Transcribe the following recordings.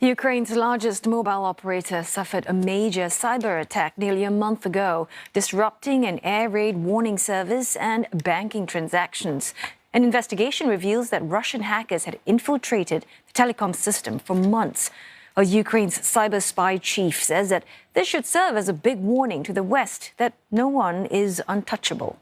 Ukraine's largest mobile operator suffered a major cyber attack nearly a month ago, disrupting an air raid warning service and banking transactions. An investigation reveals that Russian hackers had infiltrated the telecom system for months. Ukraine's cyber spy chief says that this should serve as a big warning to the West that no one is untouchable.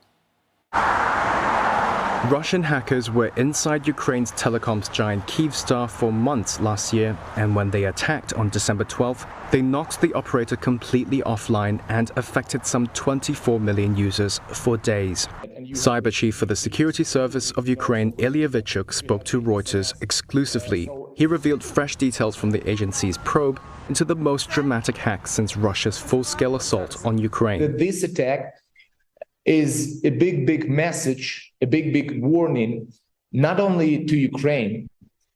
Russian hackers were inside Ukraine's telecoms giant Kyivstar for months last year, and when they attacked on December 12th, they knocked the operator completely offline and affected some 24 million users for days. Cyber chief for the security service of Ukraine, Ilya spoke to Reuters exclusively. He revealed fresh details from the agency's probe into the most dramatic hack since Russia's full-scale assault on Ukraine. This attack is a big message, a big warning, not only to Ukraine,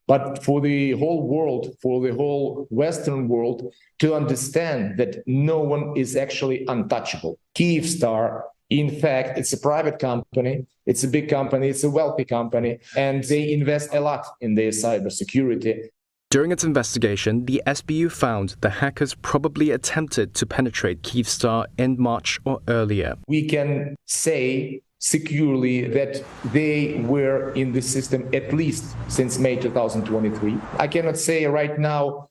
but for the whole world, for the whole Western world, to understand that no one is actually untouchable. Kyivstar, in fact, it's a private company, it's a big company, it's a wealthy company, and they invest a lot in their cybersecurity. During its investigation, the SBU found the hackers probably attempted to penetrate Kyivstar in March or earlier. We can say securely that they were in the system at least since May 2023. I cannot say right now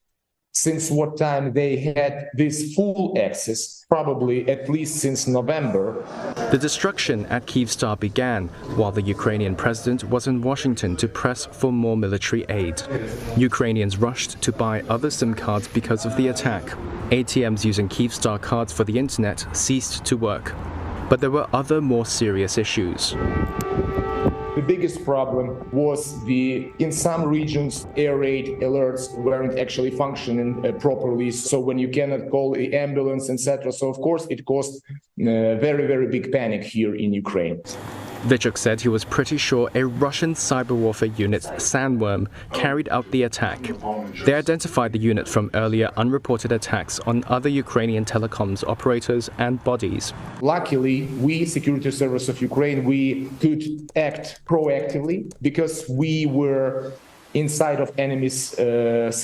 since what time they had this full access, probably at least since November. The destruction at Kyivstar began while the Ukrainian president was in Washington to press for more military aid. Ukrainians rushed to buy other SIM cards because of the attack. ATMs using Kyivstar cards for the internet ceased to work. But there were other more serious issues. The biggest problem was in some regions, air raid alerts weren't actually functioning properly. So when you cannot call the ambulance, etc. So of course it caused very big panic here in Ukraine. Vichuk said he was pretty sure a Russian cyber warfare unit, Sandworm, carried out the attack. They identified the unit from earlier unreported attacks on other Ukrainian telecoms operators and bodies. Luckily, we, Security Service of Ukraine, we could act proactively because we were inside of enemy's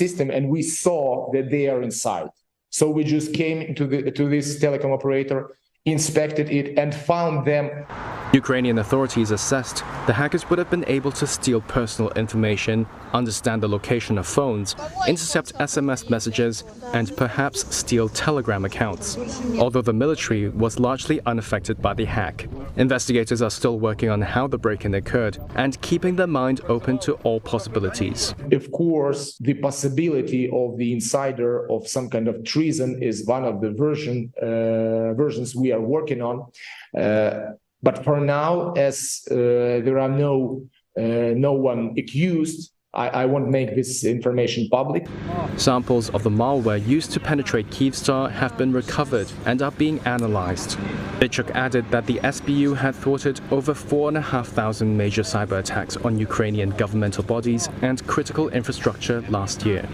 system and we saw that they are inside. So we just came to this telecom operator, inspected it and found them. Ukrainian authorities assessed the hackers would have been able to steal personal information, understand the location of phones, intercept SMS messages, and perhaps steal Telegram accounts. Although the military was largely unaffected by the hack, investigators are still working on how the break-in occurred and keeping their mind open to all possibilities. Of course, the possibility of the insider of some kind of treason is one of the versions we are working on. But for now, as there are no one accused, I won't make this information public. Samples of the malware used to penetrate Kyivstar have been recovered and are being analyzed. Vichuk added that the SBU had thwarted over 4,500 major cyber attacks on Ukrainian governmental bodies and critical infrastructure last year.